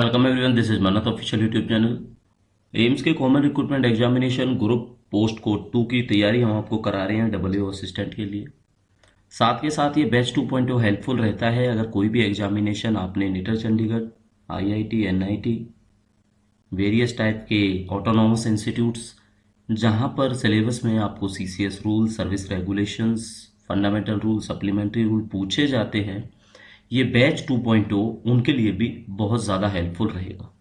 Welcome everyone, this is मनत official YouTube channel. AIIMS के common recruitment examination group post code 2 की तैयारी हम आपको करा रहे हैं डब्ल्यू असिस्टेंट के लिए। साथ के साथ ये बैच 2.0 हेल्पफुल रहता है अगर कोई भी एग्जामिनेशन आपने knitter Chandigarh, IIT, NIT, various type के ऑटोनॉमस इंस्टीट्यूट्स जहां पर सिलेबस में आपको CCS rule, service regulations, fundamental rule, supplementary rule पूछे जाते हैं, ये बैच 2.0 उनके लिए भी बहुत ज़्यादा हेल्पफुल रहेगा।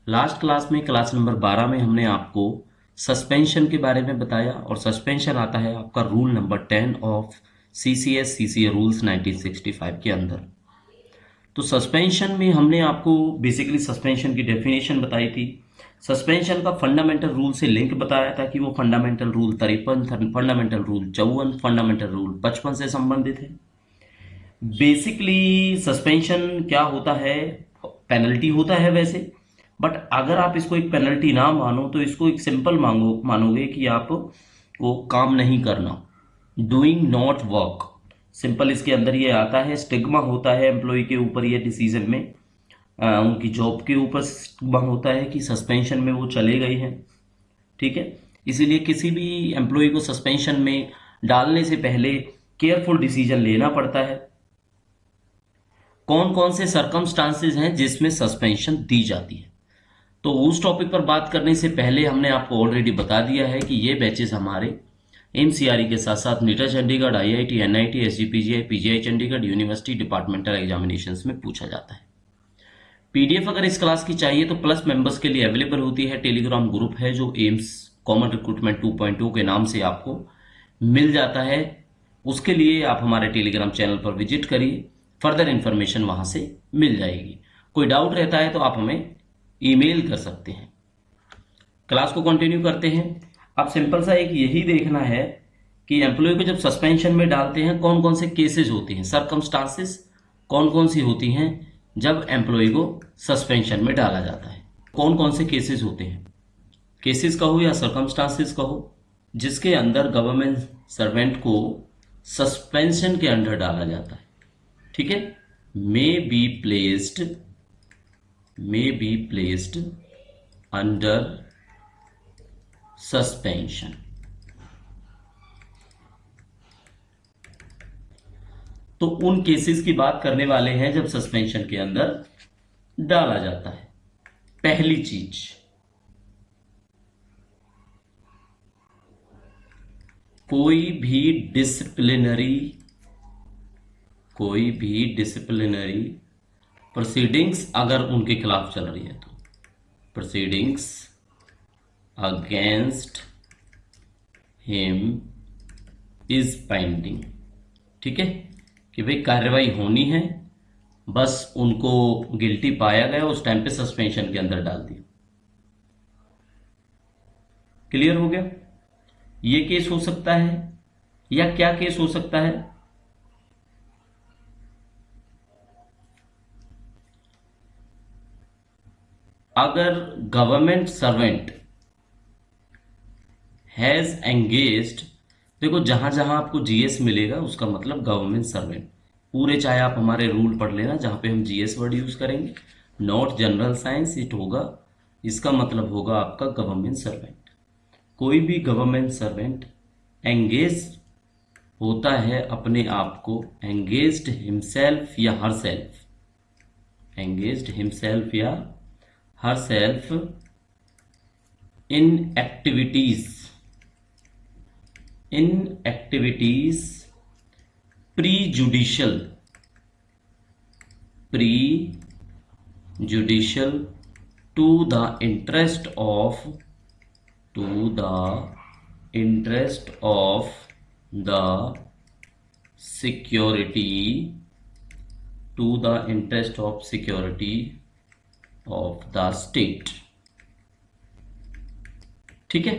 लास्ट क्लास में, क्लास नंबर 12 में, हमने आपको सस्पेंशन के बारे में बताया और सस्पेंशन आता है आपका rule number 10 of CCS CCA rules 1965 के अंदर। तो सस्पेंशन में हमने आपको बेसिकली सस्पेंशन की डेफिनेशन बताई थी। सस्पेंशन का फंडामेंटल रूल से लिंक बताया था कि वो fundamental rule 53, fundamental rule 54, fundamental rule 55 से संबंधित है। बेसिकली सस्पेंशन क्या होता है? पेनल्टी होता है वैसे, बट अगर आप इसको एक पेनल्टी ना मानो तो इसको एक सिंपल मानोगे कि आप वो काम नहीं करना, डूइंग नॉट वर्क। सिंपल इसके अंदर ये आता है, स्टिग्मा होता है एम्प्लॉय के ऊपर, ये डिसीजन में उनकी जॉब के ऊपर स्टिग्मा होता है कि सस्पेंशन में वो चले गए हैं। ठीक है, इसीलिए किसी भी एम्प्लॉय को सस्पेंशन में डालने से पहले केयरफुल डिसीजन लेना पड़ता है। कौन कौन से सर्कमस्टांसेस हैं जिसमें सस्पेंशन दी जाती है, तो उस टॉपिक पर बात करने से पहले हमने आपको ऑलरेडी बता दिया है कि ये बैचेस हमारे एमसीआरई के साथ साथ नीटर Chandigarh, IIT, NIT, SGPGI, PGI Chandigarh, university departmental examinations में पूछा जाता है। पीडीएफ अगर इस क्लास की चाहिए तो प्लस मेंबर्स के लिए अवेलेबल होती है। टेलीग्राम ग्रुप है जो एम्स कॉमन रिक्रूटमेंट 2.2 के नाम से आपको मिल जाता है। उसके लिए आप हमारे टेलीग्राम चैनल पर विजिट करिए, फर्दर इंफॉर्मेशन वहां से मिल जाएगी। कोई डाउट रहता है तो आप हमें ईमेल कर सकते हैं। क्लास को कंटिन्यू करते हैं। अब सिंपल सा एक यही देखना है कि एम्प्लॉय को जब सस्पेंशन में डालते हैं कौन कौन से केसेस होते हैं, सर्कमस्टांसेस कौन कौन सी होती हैं जब एम्प्लॉय को सस्पेंशन में डाला जाता है। कौन कौन से केसेस होते हैं, केसेस कहो या सर्कमस्टांसेस कहो, जिसके अंदर गवर्नमेंट सर्वेंट को सस्पेंशन के अंडर डाला जाता है। ठीक है, may be placed under suspension. तो उन केसेस की बात करने वाले हैं जब सस्पेंशन के अंदर डाला जाता है। पहली चीज, कोई भी डिसिप्लिनरी प्रोसीडिंग्स अगर उनके खिलाफ चल रही है तो proceedings against him is pending. ठीक है, कि भाई कार्रवाई होनी है, बस उनको गिल्टी पाया गया, उस टाइम पे सस्पेंशन के अंदर डाल दिया। क्लियर हो गया? ये केस हो सकता है या क्या केस हो सकता है? अगर गवर्नमेंट सर्वेंट हैज एंगेज्ड, देखो जहां जहां आपको जीएस मिलेगा उसका मतलब गवर्नमेंट सर्वेंट पूरे, चाहे आप हमारे रूल पढ़ लेना जहां पे हम जीएस वर्ड यूज करेंगे, नॉट जनरल साइंस इट होगा, इसका मतलब होगा आपका गवर्नमेंट सर्वेंट। कोई भी गवर्नमेंट सर्वेंट एंगेज होता है अपने आप को, एंगेज्ड हिमसेल्फ या हरसेल्फ, एंगेज्ड हिमसेल्फ या herself in activities prejudicial to the interest of the security of the state. ठीक है,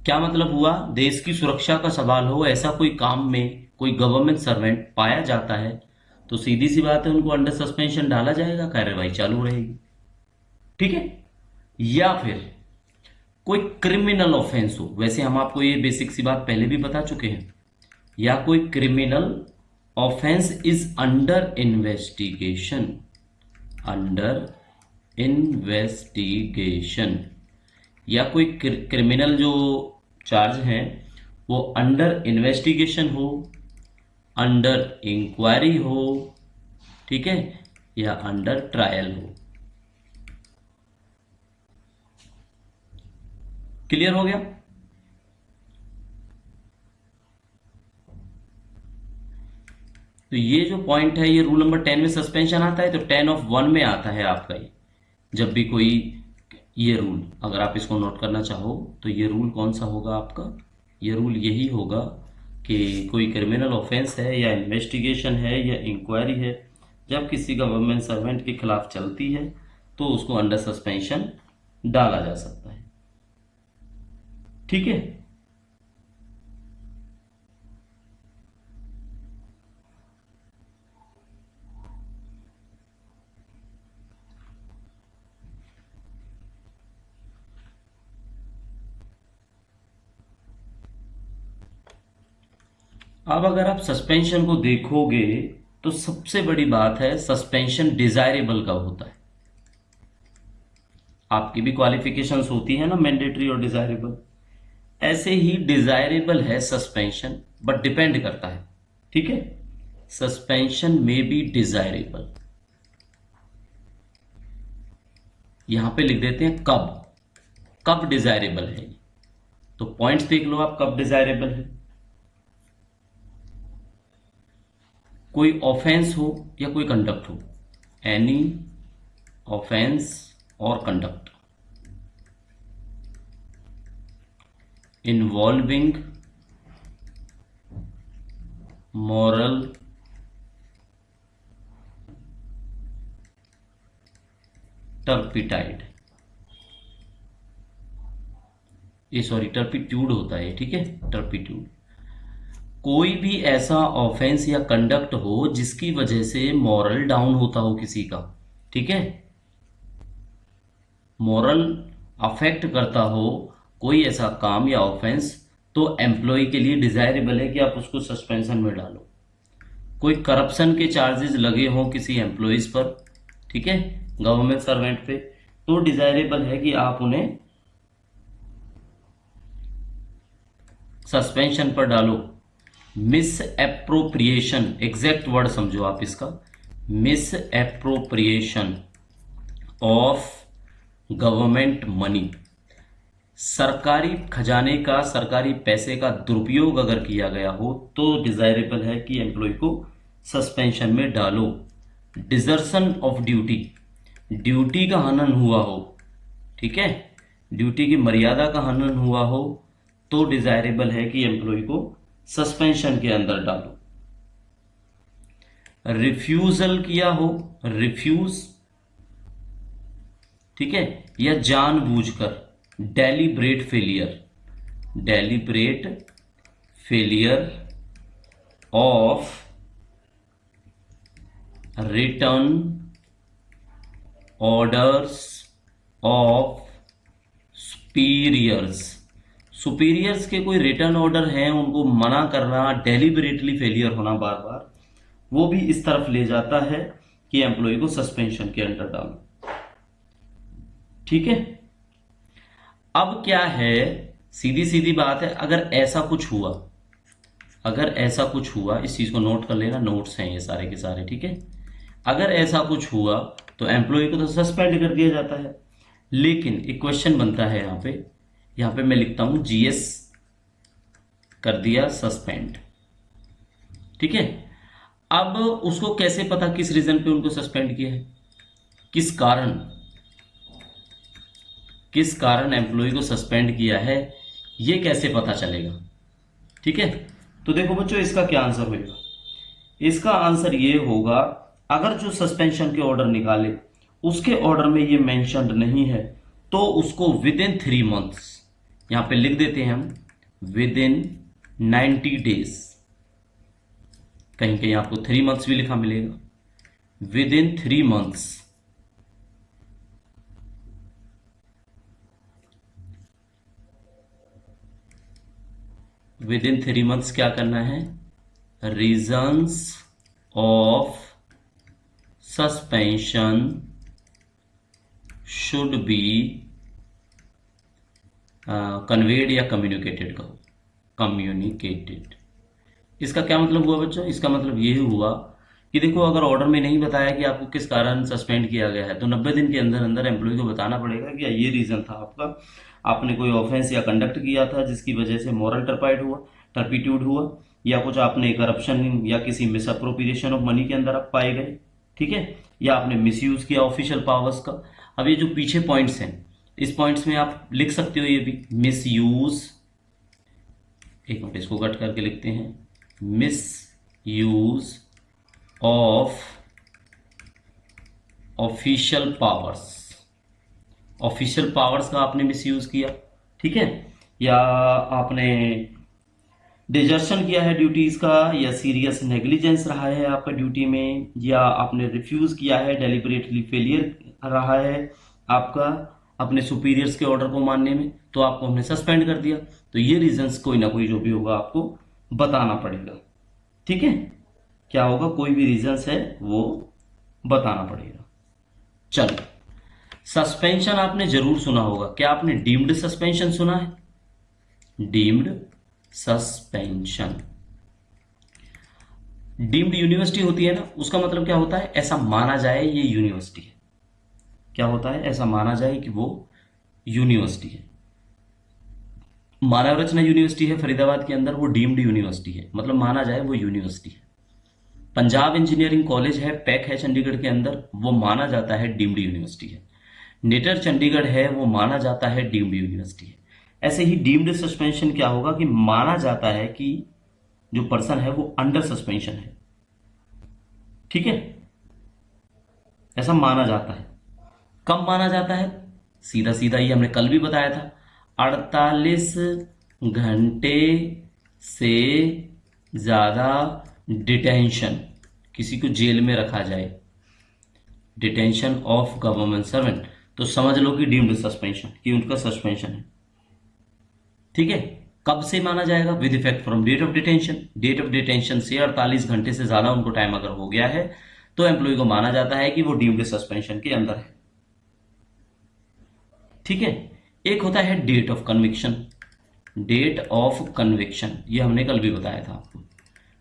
क्या मतलब हुआ? देश की सुरक्षा का सवाल हो, ऐसा कोई काम में कोई गवर्नमेंट सर्वेंट पाया जाता है तो सीधी सी बात है उनको अंडर सस्पेंशन डाला जाएगा, कार्रवाई चालू रहेगी। ठीक है, या फिर कोई क्रिमिनल ऑफेंस हो, वैसे हम आपको ये बेसिक सी बात पहले भी बता चुके हैं, या कोई criminal offence is under investigation, under investigation, या कोई क्रिमिनल जो चार्ज है वो अंडर इन्वेस्टिगेशन हो, अंडर इंक्वायरी हो, ठीक है, या अंडर ट्रायल हो। क्लियर हो गया? तो ये जो पॉइंट है ये रूल नंबर 10 में सस्पेंशन आता है, तो 10(1) में आता है आपका ये। जब भी कोई ये रूल, अगर आप इसको नोट करना चाहो तो ये रूल कौन सा होगा आपका, ये रूल यही होगा कि कोई क्रिमिनल ऑफेंस है या इन्वेस्टिगेशन है या इंक्वायरी है, जब किसी गवर्नमेंट सर्वेंट के खिलाफ चलती है तो उसको अंडर सस्पेंशन डाला जा सकता है। ठीक है? अब अगर आप सस्पेंशन को देखोगे तो सबसे बड़ी बात है सस्पेंशन डिजायरेबल कब होता है। आपकी भी क्वालिफिकेशंस होती है ना, मैंडेटरी और डिजायरेबल। ऐसे ही डिजायरेबल है सस्पेंशन, बट डिपेंड करता है। ठीक है? सस्पेंशन में बी डिजायरेबल, यहां पे लिख देते हैं कब, कब डिजायरेबल है। तो पॉइंट्स देख लो आप कब डिजायरेबल है। कोई ऑफेंस हो या कोई कंडक्ट हो, एनी ऑफेंस और कंडक्ट इन्वॉल्विंग moral टर्पिटाइड, ये सॉरी टर्पिट्यूड होता है, ठीक है, टर्पिट्यूड। कोई भी ऐसा ऑफेंस या कंडक्ट हो जिसकी वजह से मॉरल डाउन होता हो किसी का, ठीक है, मॉरल अफेक्ट करता हो कोई ऐसा काम या ऑफेंस, तो एम्प्लॉय के लिए डिजायरेबल है कि आप उसको सस्पेंशन में डालो। कोई करप्शन के चार्जेस लगे हों किसी एम्प्लॉयज पर, ठीक है, गवर्नमेंट सर्वेंट पे, तो डिजायरेबल है कि आप उन्हें सस्पेंशन पर डालो। मिस एप्रोप्रिएशन, एग्जैक्ट वर्ड समझो आप इसका, miss appropriation of government money, सरकारी खजाने का, सरकारी पैसे का दुरुपयोग अगर किया गया हो तो डिजायरेबल है कि एम्प्लॉय को सस्पेंशन में डालो। डिजर्शन ऑफ ड्यूटी, ड्यूटी का हनन हुआ हो, ठीक है, ड्यूटी की मर्यादा का हनन हुआ हो, तो डिजायरेबल है कि एम्प्लॉय को सस्पेंशन के अंदर डालो। रिफ्यूजल किया हो, रिफ्यूज, ठीक है, या जानबूझकर, deliberate failure, deliberate failure of return orders of superiors, superiors के कोई रिटर्न ऑर्डर हैं उनको मना करना, डेलिबरेटली फेलियर होना बार बार, वो भी इस तरफ ले जाता है कि एम्प्लॉय को सस्पेंशन के अंडर डालो। ठीक है? अब क्या है, सीधी सीधी बात है, अगर ऐसा कुछ हुआ, अगर ऐसा कुछ हुआ, इस चीज को नोट कर लेना, नोट्स हैं ये सारे के सारे, ठीक है, अगर ऐसा कुछ हुआ तो एम्प्लॉय को तो सस्पेंड कर दिया जाता है। लेकिन एक क्वेश्चन बनता है यहां पे मैं लिखता हूं जीएस कर दिया सस्पेंड, ठीक है। अब उसको कैसे पता किस रीजन पे उनको सस्पेंड किया है, किस कारण एम्प्लॉय को सस्पेंड किया है, ये कैसे पता चलेगा? ठीक है, तो देखो बच्चों इसका क्या आंसर होगा। इसका आंसर ये होगा, अगर जो सस्पेंशन के ऑर्डर निकाले उसके ऑर्डर में ये मेंशन्ड नहीं है तो उसको विद इन 3 मंथ्स, यहां पे लिख देते हैं हम विद इन 90 डेज, कहीं कहीं आपको 3 मंथ्स भी लिखा मिलेगा, with in 3 months with in 3 months क्या करना है, reasons of suspension should be conveyed या कम्युनिकेटेड कहो, कम्युनिकेटेड। इसका क्या मतलब हुआ बच्चों? इसका मतलब ये हुआ कि देखो, अगर ऑर्डर में नहीं बताया कि आपको किस कारण सस्पेंड किया गया है, तो 90 दिन के अंदर अंदर एम्प्लॉय को बताना पड़ेगा कि ये रीजन था आपका, आपने कोई ऑफेंस या कंडक्ट किया था जिसकी वजह से मॉरल टर्पिट्यूड हुआ, या कुछ आपने करप्शन या किसी मिस अप्रोप्रिएशन ऑफ मनी के अंदर आप पाए गए, ठीक है, या आपने मिसयूज किया ऑफिशियल पावर्स का। अब ये जो पीछे पॉइंट्स हैं, इस पॉइंट्स में आप लिख सकते हो ये भी, मिस यूज, एक मिनट इसको कट करके लिखते हैं, miss use of official powers, official powers का आपने मिसयूज किया, ठीक है, या आपने डिजर्शन किया है ड्यूटीज का, या सीरियस नेग्लिजेंस रहा है आपका ड्यूटी में, या आपने रिफ्यूज किया है, डेलिबरेटली फेलियर रहा है आपका अपने सुपीरियर्स के ऑर्डर को मानने में, तो आपको हमने सस्पेंड कर दिया। तो ये रीजंस कोई ना कोई जो भी होगा आपको बताना पड़ेगा, ठीक है, क्या होगा, कोई भी रीजंस है वो बताना पड़ेगा। चलो, सस्पेंशन आपने जरूर सुना होगा, क्या आपने डीम्ड सस्पेंशन सुना है? डीम्ड सस्पेंशन, डीम्ड यूनिवर्सिटी होती है ना, उसका मतलब क्या होता है, ऐसा माना जाए ये यूनिवर्सिटी है। क्या होता है? ऐसा माना जाए कि वो यूनिवर्सिटी है। मानव रचना यूनिवर्सिटी है फरीदाबाद के अंदर, वो डीम्ड यूनिवर्सिटी है, मतलब माना जाए वो यूनिवर्सिटी है। पंजाब इंजीनियरिंग कॉलेज है, पैक है चंडीगढ़ के अंदर, वो माना जाता है डीम्ड यूनिवर्सिटी है। नेटर चंडीगढ़ है, वो माना जाता है डीम्ड यूनिवर्सिटी है। ऐसे ही डीम्ड सस्पेंशन क्या होगा कि माना जाता है कि जो पर्सन है वो अंडर सस्पेंशन है, ठीक है, ऐसा माना जाता है। कब माना जाता है? सीधा सीधा ये हमने कल भी बताया था, 48 घंटे से ज्यादा डिटेंशन, किसी को जेल में रखा जाए, डिटेंशन ऑफ गवर्नमेंट सर्वेंट, तो समझ लो कि डीम्ड सस्पेंशन, कि उनका सस्पेंशन है, ठीक है। कब से माना जाएगा? With effect from date of detention, date of detention से 48 घंटे से ज्यादा उनको टाइम अगर हो गया है तो एम्प्लॉय को माना जाता है कि वो डीम्ड सस्पेंशन के अंदर है, ठीक है। एक होता है date of conviction, date of conviction ये हमने कल भी बताया था आपको।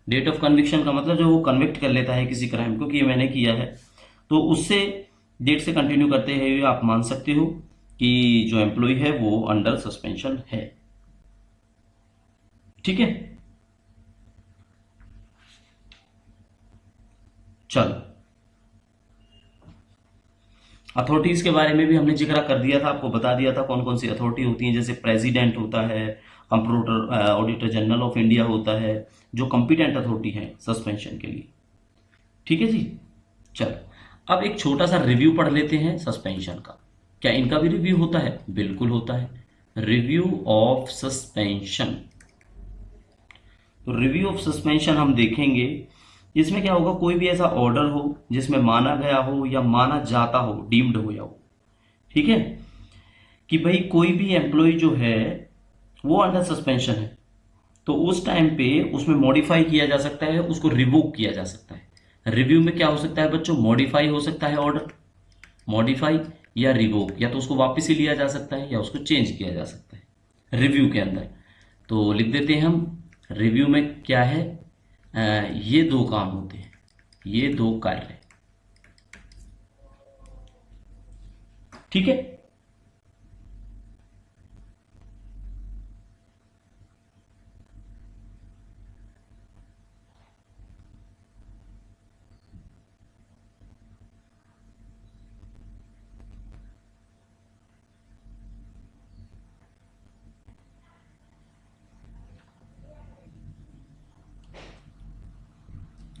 डेट ऑफ कन्विक्शन का मतलब जो वो कन्विक्ट कर लेता है किसी क्राइम को कि ये मैंने किया है, तो उससे डेट से कंटिन्यू करते हुए आप मान सकते हो कि जो एम्प्लॉय है वो अंडर सस्पेंशन है, ठीक है। चलो, अथॉरिटीज के बारे में भी हमने जिक्र कर दिया था, आपको बता दिया था कौन कौन सी अथॉरिटी होती हैं, जैसे प्रेसिडेंट होता है, computer auditor general of India होता है, जो कॉम्पिटेंट अथॉरिटी है सस्पेंशन के लिए, ठीक है जी। चलो, अब एक छोटा सा रिव्यू पढ़ लेते हैं सस्पेंशन का। क्या इनका भी रिव्यू होता है? बिल्कुल होता है, रिव्यू ऑफ सस्पेंशन। तो रिव्यू ऑफ सस्पेंशन हम देखेंगे, इसमें क्या होगा, कोई भी ऐसा ऑर्डर हो जिसमें माना गया हो या माना जाता हो, डीम्ड हो या हो, ठीक है, कि भाई कोई भी एम्प्लॉय जो है वो अंडर सस्पेंशन है, तो उस टाइम पे उसमें मॉडिफाई किया जा सकता है, उसको रिवोक किया जा सकता है। रिव्यू में क्या हो सकता है बच्चों? मॉडिफाई हो सकता है ऑर्डर, मॉडिफाई या रिवोक, या तो उसको वापस ही लिया जा सकता है या उसको चेंज किया जा सकता है रिव्यू के अंदर। तो लिख देते हैं हम, रिव्यू में क्या है, ये दो काम होते हैं, ये दो कार्य, ठीक है।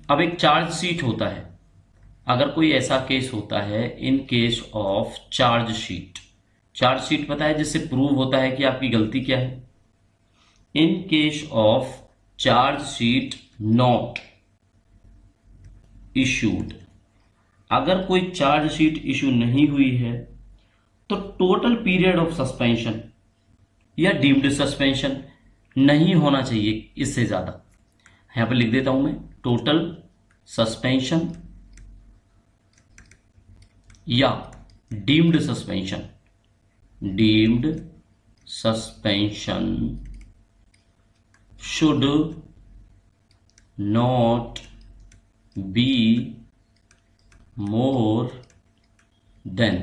अब एक चार्ज शीट होता है, अगर कोई ऐसा केस होता है, in case of charge sheet, charge sheet पता है जिससे प्रूव होता है कि आपकी गलती क्या है। In case of charge sheet not issued, अगर कोई चार्ज शीट इशू नहीं हुई है तो टोटल पीरियड ऑफ सस्पेंशन या डीम्ड सस्पेंशन नहीं होना चाहिए इससे ज्यादा। यहां पर लिख देता हूं मैं, टोटल सस्पेंशन या deemed suspension, deemed suspension should not be more than,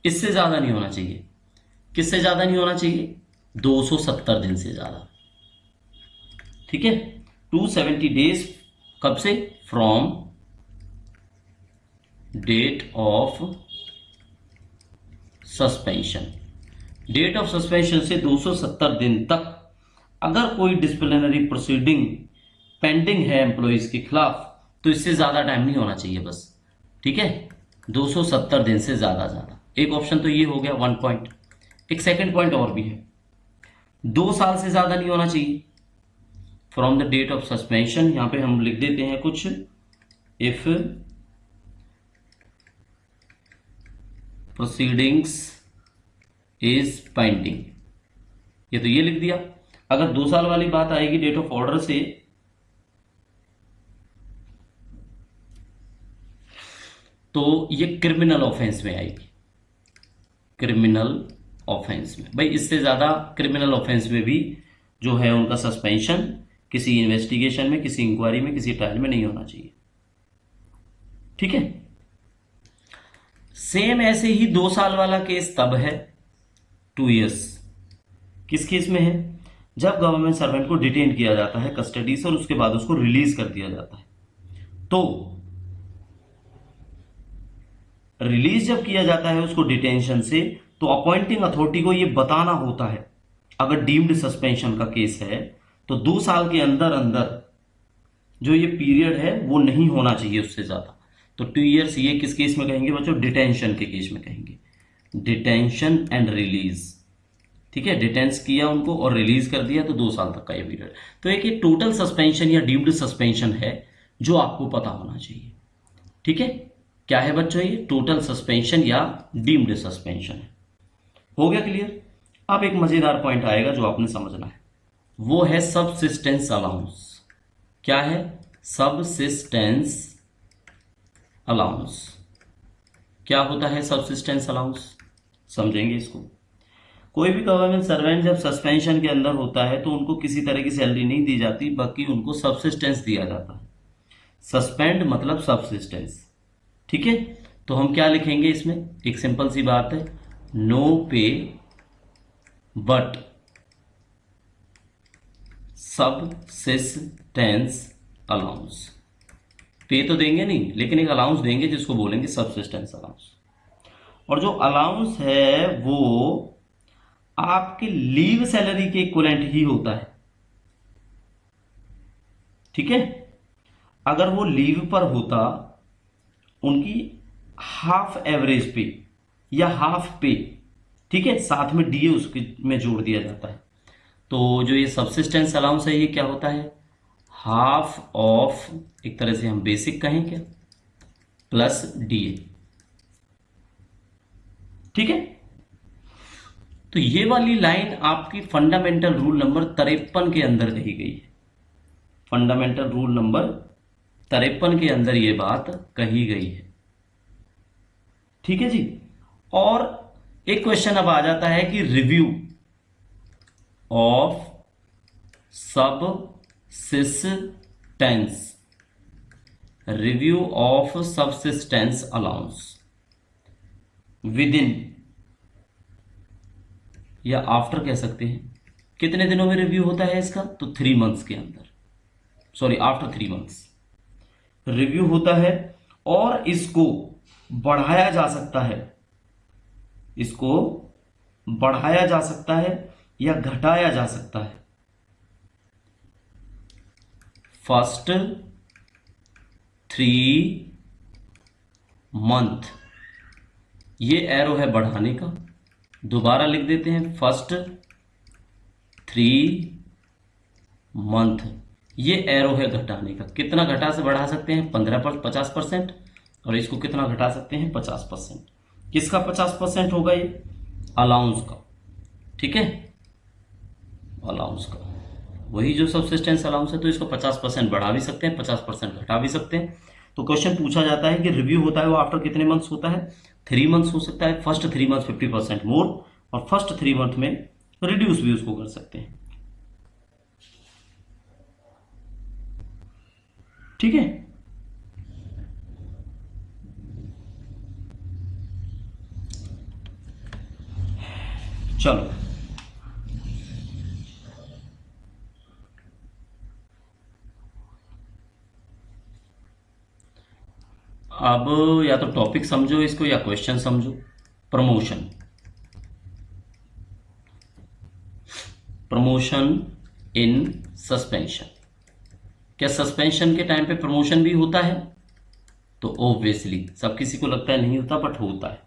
इससे ज्यादा नहीं होना चाहिए। किससे ज्यादा नहीं होना चाहिए? 270 दिन से ज्यादा। ठीक है, 270 डेज कब से? From date of suspension, date of suspension से 270 दिन तक अगर कोई डिसिप्लिनरी प्रोसीडिंग पेंडिंग है एम्प्लॉइज के खिलाफ, तो इससे ज्यादा टाइम नहीं होना चाहिए बस। ठीक है, 270 दिन से ज्यादा। एक ऑप्शन तो ये हो गया, 1 पॉइंट। एक सेकंड पॉइंट और भी है, 2 साल से ज्यादा नहीं होना चाहिए from the date of suspension. यहां पे हम लिख देते हैं कुछ, इफ प्रोसीडिंग्स इज पेंडिंग, ये तो ये लिख दिया। अगर 2 साल वाली बात आएगी डेट ऑफ ऑर्डर से, तो ये क्रिमिनल ऑफेंस में आएगी, क्रिमिनल ऑफेंस में। भाई इससे ज्यादा क्रिमिनल ऑफेंस में भी जो है उनका सस्पेंशन किसी इन्वेस्टिगेशन में, किसी इंक्वायरी में, किसी ट्रायल में नहीं होना चाहिए। ठीक है, सेम ऐसे ही 2 साल वाला केस तब है, 2 इयर्स किस केस में है? जब गवर्नमेंट सर्वेंट को डिटेन किया जाता है कस्टडी से और उसके बाद उसको रिलीज कर दिया जाता है। तो रिलीज जब किया जाता है उसको डिटेंशन से, तो अपॉइंटिंग अथॉरिटी को यह बताना होता है, अगर डीम्ड सस्पेंशन का केस है तो 2 साल के अंदर अंदर जो ये पीरियड है वो नहीं होना चाहिए उससे ज्यादा। तो 2 इयर्स ये किस केस में कहेंगे बच्चों? डिटेंशन के केस में कहेंगे, डिटेंशन एंड रिलीज। ठीक है, डिटेंस किया उनको और रिलीज कर दिया, तो 2 साल तक का ये पीरियड। तो एक ये टोटल सस्पेंशन या डीम्ड सस्पेंशन है जो आपको पता होना चाहिए। ठीक है, क्या है बच्चों? ये टोटल सस्पेंशन या डीम्ड सस्पेंशन है। हो गया क्लियर? अब एक मजेदार पॉइंट आएगा जो आपने समझना है, वो है सबसिस्टेंस अलाउंस। क्या है? Subsistence allowance. क्या होता है सबसिस्टेंस अलाउंस? समझेंगे इसको। कोई भी गवर्नमेंट सर्वेंट जब सस्पेंशन के अंदर होता है तो उनको किसी तरह की सैलरी नहीं दी जाती, बल्कि उनको सबसिस्टेंस दिया जाता है। सस्पेंड मतलब सबसिस्टेंस। ठीक है, तो हम क्या लिखेंगे इसमें? एक सिंपल सी बात है, नो पे बट सबसिस्टेंस अलाउंस। पे तो देंगे नहीं, लेकिन एक अलाउंस देंगे जिसको बोलेंगे सबसिस्टेंस अलाउंस। और जो अलाउंस है वो आपके लीव सैलरी के इक्विवेलेंट ही होता है। ठीक है, अगर वो लीव पर होता, उनकी हाफ एवरेज पे या हाफ पे, ठीक है, साथ में डीए उसके में जोड़ दिया जाता है। तो जो ये सबसिस्टेंस अलाउंस है ये क्या होता है? हाफ ऑफ, एक तरह से हम बेसिक कहें क्या, प्लस डीए। ठीक है, तो ये वाली लाइन आपकी फंडामेंटल रूल नंबर 53 के अंदर कही गई है। फंडामेंटल रूल नंबर 53 के अंदर ये बात कही गई है। ठीक है जी। और एक क्वेश्चन अब आ जाता है कि review of subsistence, review of subsistence allowance with in या आफ्टर कह सकते हैं। कितने दिनों में रिव्यू होता है इसका? तो 3 मंथ्स के अंदर, सॉरी आफ्टर 3 मंथ्स रिव्यू होता है। और इसको बढ़ाया जा सकता है, इसको बढ़ाया जा सकता है या घटाया जा सकता है। फर्स्ट 3 मंथ, ये एरो है बढ़ाने का, दोबारा लिख देते हैं फर्स्ट 3 मंथ, ये एरो है घटाने का। कितना घटा से बढ़ा सकते हैं? 50%। और इसको कितना घटा सकते हैं? 50%। किसका 50% होगा? ये अलाउंस का। ठीक है, अलाउंस का, वही जो सबसिस्टेंस अलाउंस है, तो इसको 50% बढ़ा भी सकते हैं, 50% घटा भी सकते हैं। तो क्वेश्चन पूछा जाता है कि रिव्यू होता है वो आफ्टर कितने मंथ्स होता है? 3 मंथ्स हो सकता है, फर्स्ट 3 मंथ 50% मोर, और फर्स्ट 3 मंथ में रिड्यूस भी उसको कर सकते हैं। ठीक है, चलो अब या तो टॉपिक समझो इसको या क्वेश्चन समझो। Promotion, promotion in suspension. क्या सस्पेंशन के टाइम पे प्रमोशन भी होता है? तो ऑब्वियसली सब किसी को लगता है नहीं होता, बट होता है।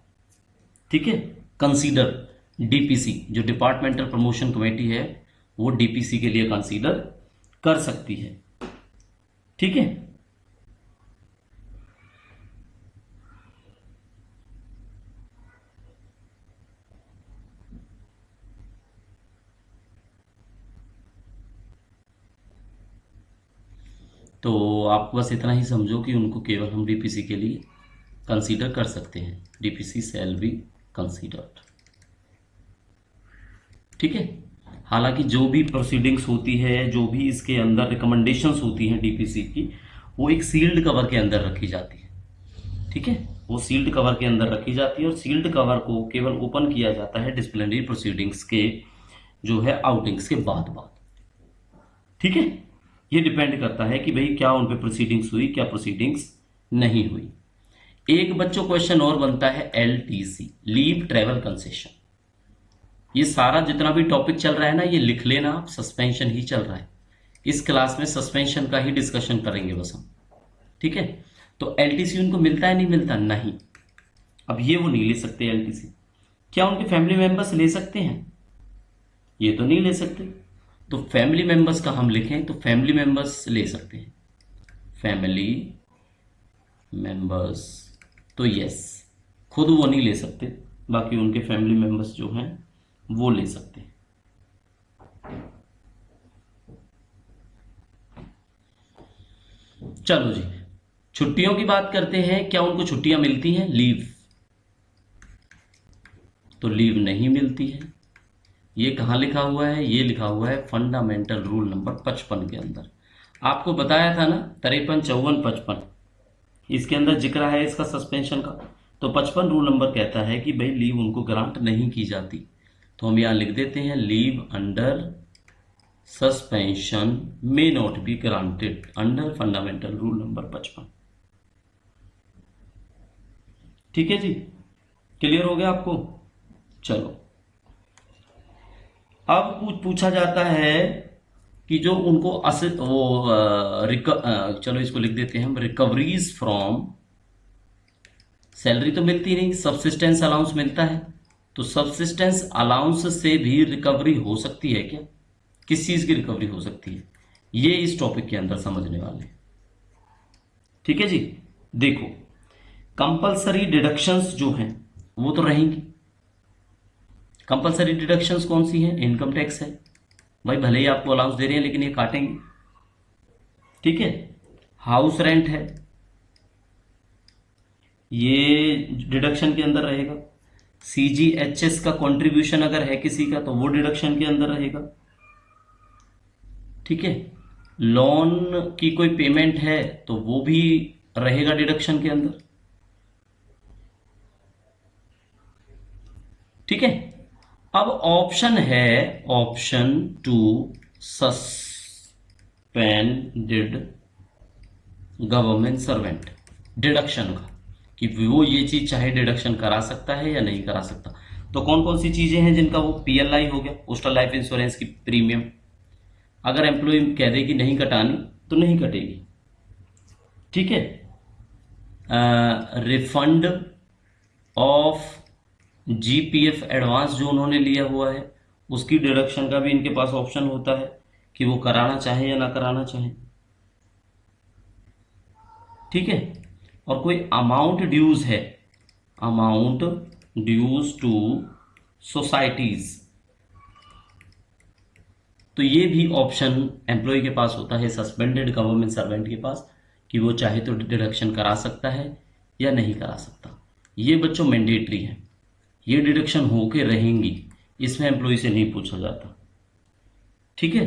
ठीक है, कंसीडर डीपीसी, जो डिपार्टमेंटल प्रमोशन कमेटी है, वो डीपीसी के लिए कंसीडर कर सकती है। ठीक है, तो आप बस इतना ही समझो कि उनको केवल हम डीपीसी के लिए कंसीडर कर सकते हैं। DPC shall be considered. ठीक है, हालांकि जो भी प्रोसीडिंग्स होती है, जो भी इसके अंदर रिकमेंडेशंस होती हैं डीपीसी की, वो एक सील्ड कवर के अंदर रखी जाती है। ठीक है, वो सील्ड कवर के अंदर रखी जाती है, और सील्ड कवर को केवल ओपन किया जाता है डिसिप्लिनरी प्रोसीडिंग्स के जो है आउटिंग्स के बाद। ठीक है, ये डिपेंड करता है कि भाई क्या उन पे प्रोसीडिंग्स हुई, क्या प्रोसीडिंग्स नहीं हुई। एक बच्चों क्वेश्चन और बनता है LTC, लीव ट्रेवल कंसेशन। ये सारा जितना भी टॉपिक चल रहा है ना, ये लिख लेना आप, सस्पेंशन ही चल रहा है। इस क्लास में सस्पेंशन का ही डिस्कशन करेंगे बस हम। ठीक है, तो LTC उनको मिलता है नहीं मिलता? नहीं। अब ये वो नहीं ले सकते LTC। क्या उनके फैमिली मेंबर्स ले सकते हैं? ये तो नहीं ले सकते। तो फैमिली मेंबर्स का हम लिखें तो फैमिली मेंबर्स ले सकते हैं, फैमिली मेंबर्स। तो यस, खुद वो नहीं ले सकते, बाकी उनके फैमिली मेंबर्स जो हैं वो ले सकते हैं। चलो जी, छुट्टियों की बात करते हैं। क्या उनको छुट्टियां मिलती हैं? लीव, तो लीव नहीं मिलती है। ये कहाँ लिखा हुआ है? ये लिखा हुआ है फंडामेंटल रूल नंबर 55 के अंदर। आपको बताया था ना, 53, 54, 55, इसके अंदर जिक्र है इसका सस्पेंशन का। तो 55 रूल नंबर कहता है कि भाई लीव उनको ग्रांट नहीं की जाती। तो हम यहां लिख देते हैं leave under suspension may not be granted under fundamental rule number 55। ठीक है जी, क्लियर हो गया आपको? चलो, अब पूछा जाता है कि जो उनको चलो इसको लिख देते हैं हम, रिकवरीज फ्रॉम, सैलरी तो मिलती नहीं, सबसिस्टेंस अलाउंस मिलता है। तो सबसिस्टेंस अलाउंस से भी रिकवरी हो सकती है क्या? किस चीज की रिकवरी हो सकती है? ये इस टॉपिक के अंदर समझने वाले। ठीक है जी, देखो, कंपलसरी डिडक्शंस जो हैं वो तो रहेंगी। कंपलसरी डिडक्शंस कौन सी हैं? इनकम टैक्स है भाई, भले ही आपको अलाउंस दे रहे हैं लेकिन ये काटेंगे। ठीक है, हाउस रेंट है, ये डिडक्शन के अंदर रहेगा। CGHS का कंट्रीब्यूशन अगर है किसी का तो वो डिडक्शन के अंदर रहेगा। ठीक है, लोन की कोई पेमेंट है तो वो भी रहेगा डिडक्शन के अंदर। ठीक है, अब ऑप्शन है, option 2, suspended government servant, deduction का, कि वो ये चीज चाहे डिडक्शन करा सकता है या नहीं करा सकता। तो कौन कौन सी चीजें हैं जिनका वो PLI हो गया, पोस्टल लाइफ इंश्योरेंस की प्रीमियम, अगर एम्प्लॉय कह दे कि नहीं कटानी तो नहीं कटेगी। ठीक है, रिफंड ऑफ GPF एडवांस जो उन्होंने लिया हुआ है उसकी डिडक्शन का भी इनके पास ऑप्शन होता है कि वो कराना चाहे या ना कराना चाहे। ठीक है, और कोई अमाउंट ड्यूज है, अमाउंट ड्यूज टू सोसाइटीज, तो ये भी ऑप्शन एम्प्लॉय के पास होता है, सस्पेंडेड गवर्नमेंट सर्वेंट के पास, कि वो चाहे तो डिडक्शन करा सकता है या नहीं करा सकता। ये बच्चों मैंडेटरी है, ये डिडक्शन होके रहेंगी, इसमें एम्प्लॉय से नहीं पूछा जाता। ठीक है।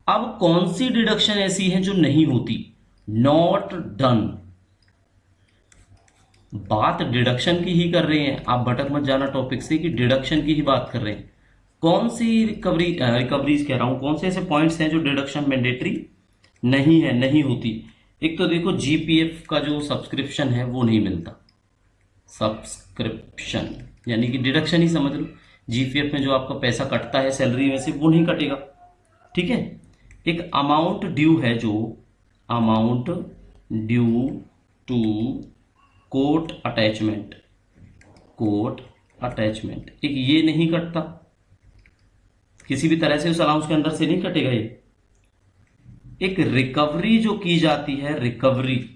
अब कौन सी डिडक्शन ऐसी है जो नहीं होती? Not done. बात डिडक्शन की ही कर रहे हैं, आप भटक मत जाना टॉपिक से कि डिडक्शन की ही बात कर रहे हैं। कौन सी रिकवरीज कह रहा हूं, कौन से ऐसे पॉइंट्स हैं जो डिडक्शन मैंडेटरी नहीं है, नहीं होती? एक तो देखो जीपीएफ का जो सब्सक्रिप्शन है वो नहीं मिलता। सब्सक्रिप्शन यानी कि डिडक्शन ही समझ लो, जीपीएफ में जो आपका पैसा कटता है सैलरी में से वो नहीं कटेगा। ठीक है। एक अमाउंट ड्यू है, जो amount due to court attachment, court attachment, एक ये नहीं कटता किसी भी तरह से, उस अलाउंस के अंदर से नहीं कटेगा ये। एक रिकवरी जो की जाती है, रिकवरी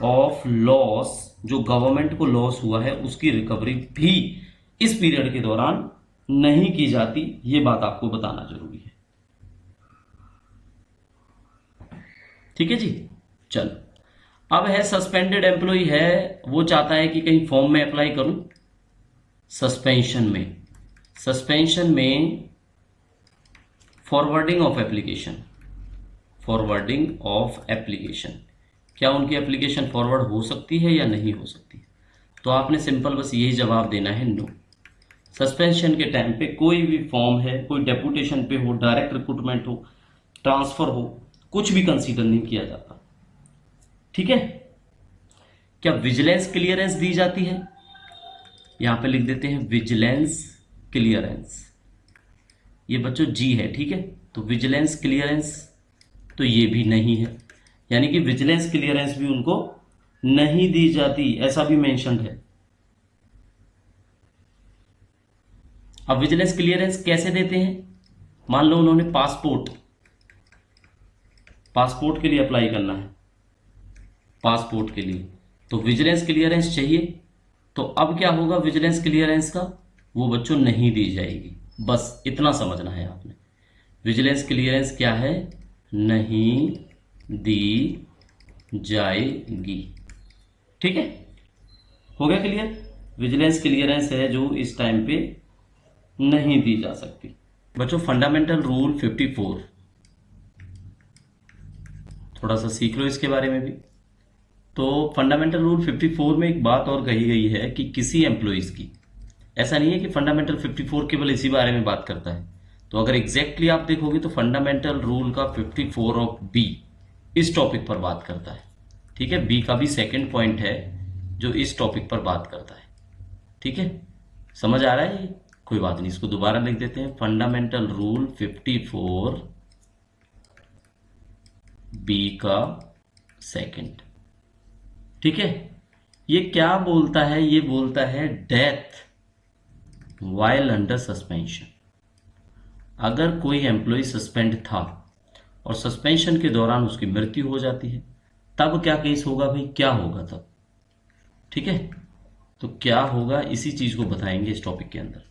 ऑफ लॉस, जो गवर्नमेंट को लॉस हुआ है उसकी रिकवरी भी इस पीरियड के दौरान नहीं की जाती, ये बात आपको बताना जरूरी है। ठीक है जी। चलो, अब है सस्पेंडेड एम्प्लॉय है, वो चाहता है कि कहीं फॉर्म में अप्लाई करूं, सस्पेंशन में, सस्पेंशन में forwarding of application, forwarding of application, क्या उनकी एप्लीकेशन फॉरवर्ड हो सकती है या नहीं हो सकती? तो आपने सिंपल बस यही जवाब देना है, नो। सस्पेंशन के टाइम पे कोई भी फॉर्म है, कोई डेपुटेशन पे हो, डायरेक्ट रिक्रूटमेंट हो, ट्रांसफर हो, कुछ भी कंसीडर नहीं किया जाता। ठीक है। क्या विजिलेंस क्लियरेंस दी जाती है? यहां पे लिख देते हैं विजिलेंस क्लियरेंस, ये बच्चों जी है। ठीक है। तो विजिलेंस क्लियरेंस तो ये भी नहीं है, यानी कि विजिलेंस क्लियरेंस भी उनको नहीं दी जाती, ऐसा भी मेंशन्ड है। अब विजिलेंस क्लियरेंस कैसे देते हैं? मान लो उन्होंने पासपोर्ट के लिए अप्लाई करना है, पासपोर्ट के लिए, तो विजिलेंस क्लियरेंस चाहिए। तो अब क्या होगा विजिलेंस क्लियरेंस का? वो बच्चों नहीं दी जाएगी, बस इतना समझना है आपने। विजिलेंस क्लियरेंस क्या है? नहीं दी जाएगी। ठीक है, हो गया क्लियर? विजिलेंस क्लियरेंस है जो इस टाइम पे नहीं दी जा सकती। बच्चों फंडामेंटल रूल 54 थोड़ा सा सीख लो इसके बारे में भी। तो फंडामेंटल रूल 54 में एक बात और कही गई है कि किसी एम्प्लॉइज की, ऐसा नहीं है कि फंडामेंटल 54 केवल इसी बारे में बात करता है। तो अगर एग्जैक्टली आप देखोगे तो फंडामेंटल रूल का 54 ऑफ बी इस टॉपिक पर बात करता है। ठीक है, बी का भी सेकंड पॉइंट है जो इस टॉपिक पर बात करता है। ठीक है, समझ आ रहा है? कोई बात नहीं, इसको दोबारा लिख देते हैं। फंडामेंटल रूल 54 बी का सेकंड। ठीक है, ये क्या बोलता है? ये बोलता है डेथ वाइल अंडर सस्पेंशन। अगर कोई एम्प्लॉय सस्पेंड था और सस्पेंशन के दौरान उसकी मृत्यु हो जाती है, तब क्या केस होगा भाई? क्या होगा तब? ठीक है, तो क्या होगा इसी चीज को बताएंगे इस टॉपिक के अंदर।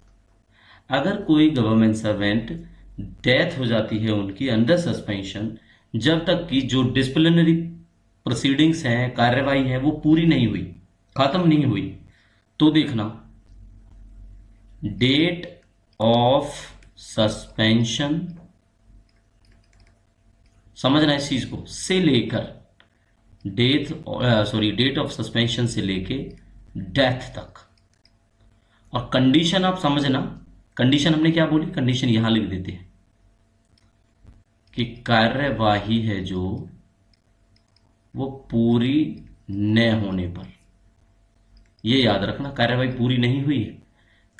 अगर कोई गवर्नमेंट सर्वेंट डेथ हो जाती है उनकी अंडर सस्पेंशन, जब तक कि जो डिसिप्लिनरी प्रोसीडिंग्स हैं, कार्यवाही है, वो पूरी नहीं हुई, खत्म नहीं हुई, तो देखना डेट ऑफ सस्पेंशन, समझना इस चीज को, से लेकर डेट ऑफ सस्पेंशन से लेके डेथ तक। और कंडीशन आप समझना, कंडीशन हमने क्या बोली? कंडीशन यहां लिख देते हैं कि कार्यवाही है जो वो पूरी न होने पर, ये याद रखना, कार्यवाही पूरी नहीं हुई है,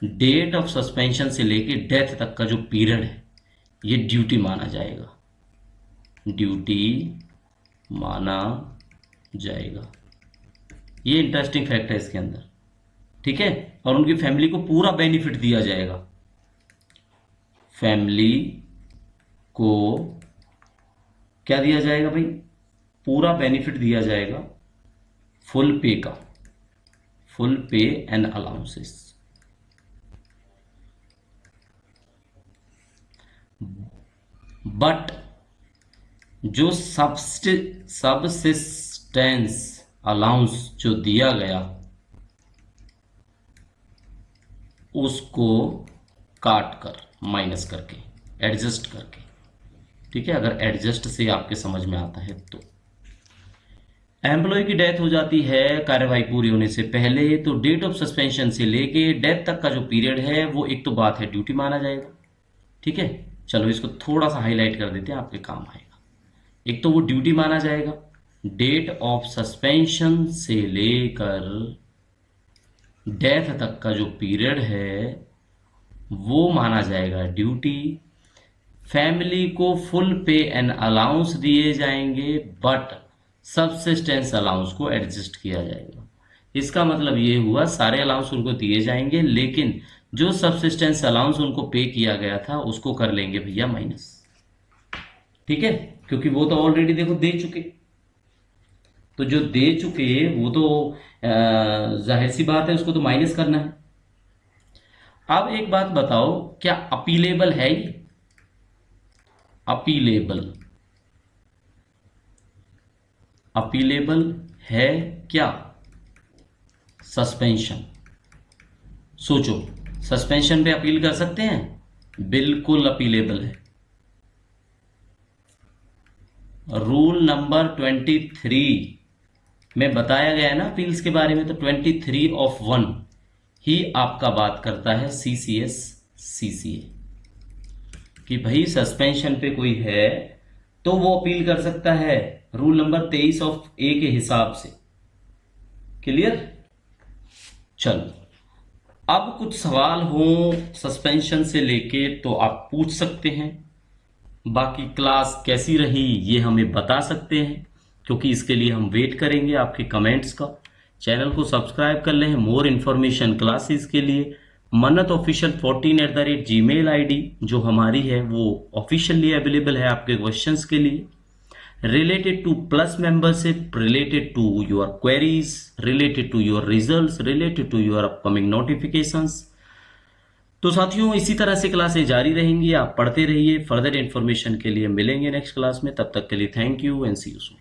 डेट ऑफ सस्पेंशन से लेके डेथ तक का जो पीरियड है ये ड्यूटी माना जाएगा, ड्यूटी माना जाएगा। ये इंटरेस्टिंग फैक्ट है इसके अंदर। ठीक है, और उनकी फैमिली को पूरा बेनिफिट दिया जाएगा, फैमिली को क्या दिया जाएगा भाई? पूरा बेनिफिट दिया जाएगा, फुल पे का, फुल पे एंड अलाउंसेस। बट जो सबसिस्टेंस अलाउंस जो दिया गया उसको काट कर माइनस करके एडजस्ट करके, ठीक है। अगर एडजस्ट से आपके समझ में आता है तो एम्प्लॉय की डेथ हो जाती है कार्यवाही पूरी होने से पहले, तो डेट ऑफ सस्पेंशन से लेके डेथ तक का जो पीरियड है वो एक तो बात है ड्यूटी माना जाएगा, ठीक है। चलो इसको थोड़ा सा हाईलाइट कर देते हैं, आपके काम आएगा। एक तो वो ड्यूटी माना जाएगा, डेट ऑफ सस्पेंशन से लेकर डेथ तक का जो पीरियड है वो माना जाएगा ड्यूटी। फैमिली को फुल पे एंड अलाउंस दिए जाएंगे, बट सबसिस्टेंस अलाउंस को एडजस्ट किया जाएगा। इसका मतलब ये हुआ सारे अलाउंस उनको दिए जाएंगे, लेकिन जो सबसिस्टेंस अलाउंस उनको पे किया गया था उसको कर लेंगे भैया माइनस, ठीक है, क्योंकि वो तो ऑलरेडी देखो दे चुके, तो जो दे चुके वो तो जाहिर सी बात है उसको तो माइनस करना है। अब एक बात बताओ, क्या अपीलेबल है ये? अपीलेबल है क्या सस्पेंशन? सोचो, सस्पेंशन पे अपील कर सकते हैं? बिल्कुल अपीलेबल है। रूल नंबर 23 में बताया गया है ना अपील्स के बारे में, तो 23(1) ही आपका बात करता है CCS CCA कि भाई सस्पेंशन पे कोई है तो वो अपील कर सकता है, रूल नंबर 23(A) के हिसाब से। क्लियर? चलो, अब कुछ सवाल हो सस्पेंशन से लेके तो आप पूछ सकते हैं। बाकी क्लास कैसी रही ये हमें बता सकते हैं, क्योंकि इसके लिए हम वेट करेंगे आपके कमेंट्स का। चैनल को सब्सक्राइब कर लें मोर इन्फॉर्मेशन क्लासेस के लिए। मन्नत ऑफिशियल 14@gmail ID जो हमारी है वो ऑफिशियली अवेलेबल है आपके क्वेश्चंस के लिए, related to plus membership, related to your queries, related to your results, related to your upcoming notifications। तो साथियों इसी तरह से क्लासें जारी रहेंगी, आप पढ़ते रहिए। फर्दर इन्फॉर्मेशन के लिए मिलेंगे नेक्स्ट क्लास में, तब तक के लिए thank you and see you soon.